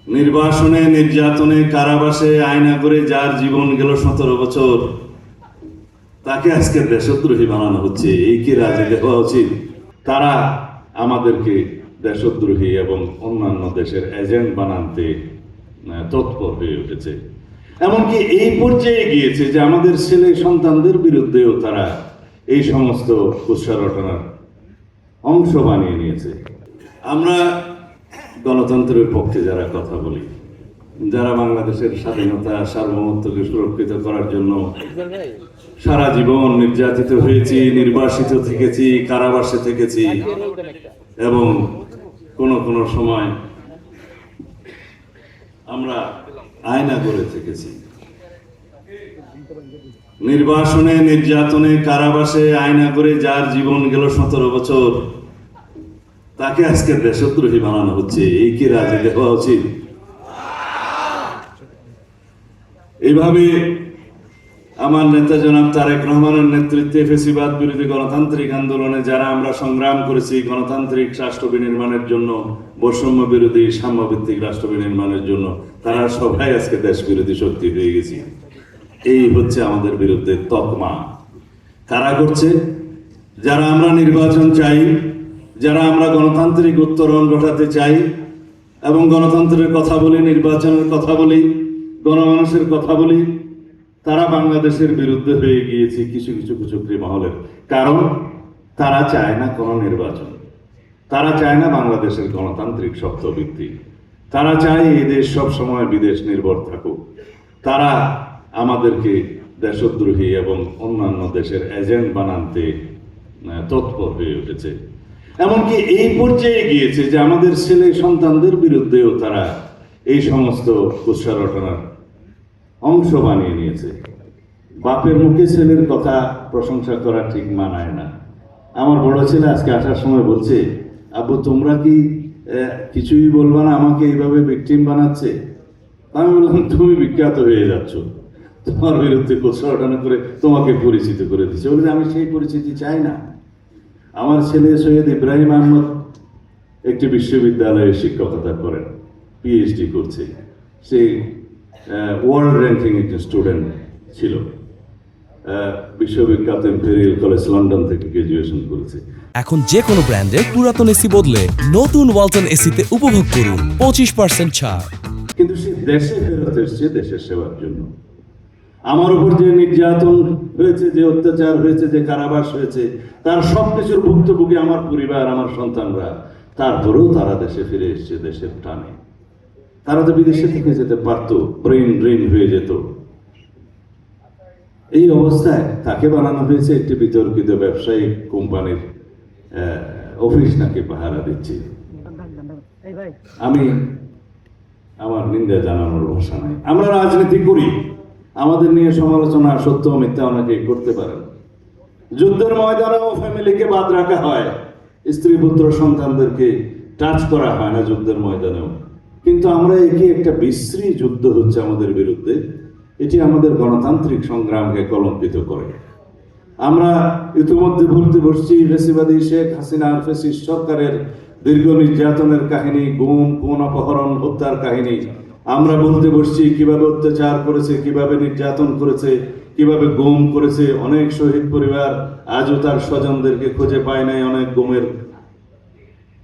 নির্বাসনে, নির্যাতনে, কারাবাসে, আয়না করে যার জীবন গেল 17 বছর, তাকে আজকে দেশদ্রোহী বানানো হচ্ছে। এই কি রাজনীতি হওয়া উচিত? তারা আমাদেরকে দেশদ্রোহী এবং অন্যান্য দেশের এজেন্ট বানাতে তৎপর হয়ে উঠেছে। এমনকি এই পর্যায়ে গিয়েছে যে আমাদের ছেলে সন্তানদের বিরুদ্ধেও তারা এই সমস্ত কুৎসা রটনার অংশ বানিয়ে নিয়েছে। আমরা গণতন্ত্রের পক্ষে যারা কথা বলি, যারা বাংলাদেশের স্বাধীনতা সার্বভৌমত্বকে সুরক্ষিত করার জন্য সারা জীবন নির্যাতিত হয়েছি, নির্বাসিত থেকেছি, কারাবাসে থেকেছি এবং কোন সময় আমরা আয়না করে থেকেছি। নির্বাসনে, নির্যাতনে, কারাবাসে, আয়না করে যার জীবন গেল 17 বছর, তাকে আজকে দেশদ্রোহী বানানো হচ্ছে। এই কি রাজনীতি হওয়া উচিত? এইভাবে আমার নেতা জনাব তারেক রহমানের নেতৃত্বে ফ্যাসিবাদ বিরোধী গণতান্ত্রিক আন্দোলনে যারা আমরা সংগ্রাম করেছি গণতান্ত্রিক রাষ্ট্র বিনির্মাণের জন্য, বৈষম্য বিরোধী সাম্যভিত্তিক রাষ্ট্র বিনির্মাণের জন্য, তারা সবাই আজকে দেশ বিরোধী শক্তি হয়ে গেছি। এই হচ্ছে আমাদের বিরুদ্ধে তকমা। কারা করছে? যারা আমরা নির্বাচন চাই, যারা আমরা গণতান্ত্রিক উত্তরণ ঘটাতে চাই এবং গণতন্ত্রের কথা বলি, নির্বাচনের কথা বলি, গণমানুষের কথা বলি, তারা বাংলাদেশের বিরুদ্ধে হয়ে গিয়েছে কিছু কিছু কুচক্রী মহলের। কারণ তারা চায় না কোনো নির্বাচন, তারা চায় না বাংলাদেশের গণতান্ত্রিক শক্তভিত্তি, তারা চায় এই দেশ সব সময় বিদেশ নির্ভর থাকুক। তারা আমাদেরকে দেশদ্রোহী এবং অন্যান্য দেশের এজেন্ট বানাতে তৎপর হয়ে উঠেছে। এমনকি এই পর্যায়ে গিয়েছে যে আমাদের ছেলে সন্তানদের বিরুদ্ধেও তারা এই সমস্ত কুৎসা রটনার অংশ বানিয়ে নিয়েছে। বাপের মুখে ছেলের কথা প্রশংসা করা ঠিক মানায় না। আমার বড় ছেলে আজকে আসার সময় বলছে, আব্বু তোমরা কি কিছুই বলবা না, আমাকে এইভাবে ভিকটিম বানাচ্ছে। আমি বললাম, তুমি বিখ্যাত হয়ে যাচ্ছ, তোমার বিরুদ্ধে কুৎসা রটনা করে তোমাকে পরিচিত করে দিচ্ছে। বলে আমি সেই পরিচিতি চাই না। আমার ছেলে সৈয়দ ইব্রাহিম আহমদ একটি বিশ্ববিদ্যালয়ে শিক্ষকতা করেন, পিএইচডি করছে। সে ওয়ার্ল্ড র্যাঙ্কিং একটি স্টুডেন্ট ছিল, বিশ্ববিখ্যাত ইম্পেরিয়াল কলেজ লন্ডন থেকে গ্রাজুয়েশন করেছে। এখন যে কোনো ব্র্যান্ডের পুরাতন এসি বদলে নতুন ওয়ালটন এসিতে উপভোগ করুন 25% ছাড়। কিন্তু সে দেশে ফেরত এসছে দেশের সেবার জন্য। আমার উপর যে নির্যাতন হয়েছে, যে অত্যাচার হয়েছে, যে কারাবাস হয়েছে, তার সবকিছুর ভুক্তভোগী আমার পরিবার, আমার সন্তানরা। তারপরেও তারা দেশে ফিরে এসছে দেশের টানে। তারা তো বিদেশে থেকে যেতে পারতো, ব্রেন ড্রেন হয়ে যেত। এই অবস্থায় তাকে বানানো হয়েছে একটি বিতর্কিত ব্যবসায়িক কোম্পানির অফিস নাকি পাহারা দিচ্ছে। আমি আমার নিন্দা জানানোর ভাষা নাই। আমরা রাজনীতি করি, আমাদের নিয়ে সমালোচনা সত্য মিথ্যা অনেকে করতে পারেন। যুদ্ধের ময়দানেও ফ্যামিলিকে বাদ রাখা হয়, স্ত্রী পুত্র সন্তানদেরকে টাচ করা হয় না যুদ্ধের ময়দানেও। কিন্তু আমরা একে একটা বিশ্রী যুদ্ধ হচ্ছে আমাদের বিরুদ্ধে, এটি আমাদের গণতান্ত্রিক সংগ্রামকে কলঙ্কিত করে। আমরা ইতিমধ্যে ভুলতে বসছি ফ্যাসিবাদী শেখ হাসিনার ফ্যাসিস্ট সরকারের দীর্ঘ নির্যাতনের কাহিনী, গুম, খুন, অপহরণ, হত্যার কাহিনী। আমরা বলতে বসছি কিভাবে অত্যাচার করেছে, কিভাবে নির্যাতন করেছে, কিভাবে গুম করেছে। অনেক শহীদ পরিবার আজও তার স্বজনদেরকে খুঁজে পায় নাই। অনেক গুমের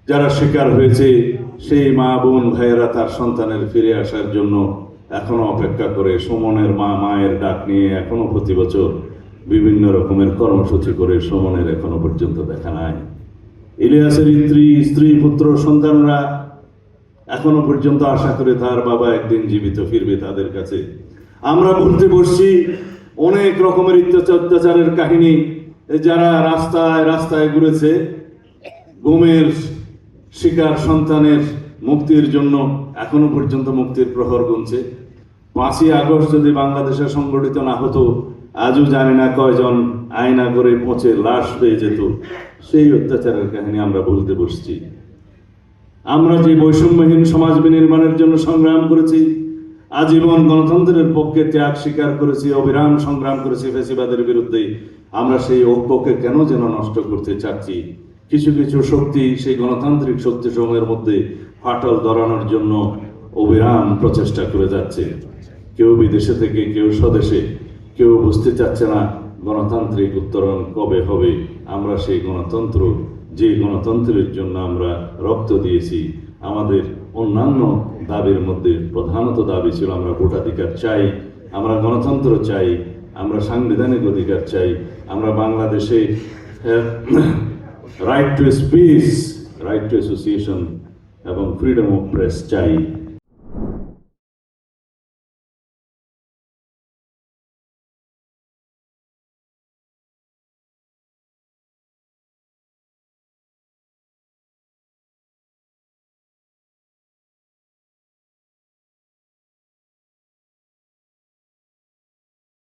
যারা শিকার হয়েছে, সেই মা বোন ভাইয়েরা তার সন্তানের ফিরে আসার জন্য এখনো অপেক্ষা করে। সুমনের মা মায়ের ডাক নিয়ে এখনো প্রতি বছর বিভিন্ন রকমের কর্মসূচি করে। সুমনের এখনো পর্যন্ত দেখা নাই। ইলিয়াসের স্ত্রী পুত্র সন্তানরা এখনো পর্যন্ত আশা করে তার বাবা একদিন জীবিত ফিরবে তাদের কাছে। আমরা ভুলতে বসছি অনেক রকমের অত্যাচারের কাহিনী। যারা রাস্তায় রাস্তায় ঘুরেছে গুমের শিকার সন্তানের মুক্তির জন্য এখনো পর্যন্ত মুক্তির প্রহর গুনছে। 5ই আগস্ট যদি বাংলাদেশে সংগঠিত না হতো, আজও জানি না কয়জন আয়না করে পচে লাশ হয়ে যেত। সেই অত্যাচারের কাহিনী আমরা বলতে বসছি। আমরা যে বৈষম্যহীন সমাজ বিনির্মাণের জন্য সংগ্রাম করেছি, আজীবন গণতন্ত্রের পক্ষে ত্যাগ স্বীকার করেছি, অবিরাম সংগ্রাম করেছি ফ্যাসিবাদের বিরুদ্ধে, আমরা সেই ঐক্যকে কেন যেন নষ্ট করতে চাচ্ছি। কিছু কিছু শক্তি সেই গণতান্ত্রিক শক্তি সমূহের মধ্যে ফাটল ধরানোর জন্য অবিরাম প্রচেষ্টা করে যাচ্ছে। কেউ বিদেশে থেকে, কেউ স্বদেশে, কেউ বুঝতে চাচ্ছে না গণতান্ত্রিক উত্তরণ কবে হবে। আমরা সেই গণতন্ত্র, যে গণতন্ত্রের জন্য আমরা রক্ত দিয়েছি, আমাদের অন্যান্য দাবির মধ্যে প্রধানত দাবি ছিল আমরা ভোটাধিকার চাই, আমরা গণতন্ত্র চাই, আমরা সাংবিধানিক অধিকার চাই, আমরা বাংলাদেশে right to speech, right two association এবং ফ্রিডম অফ প্রেস চাই।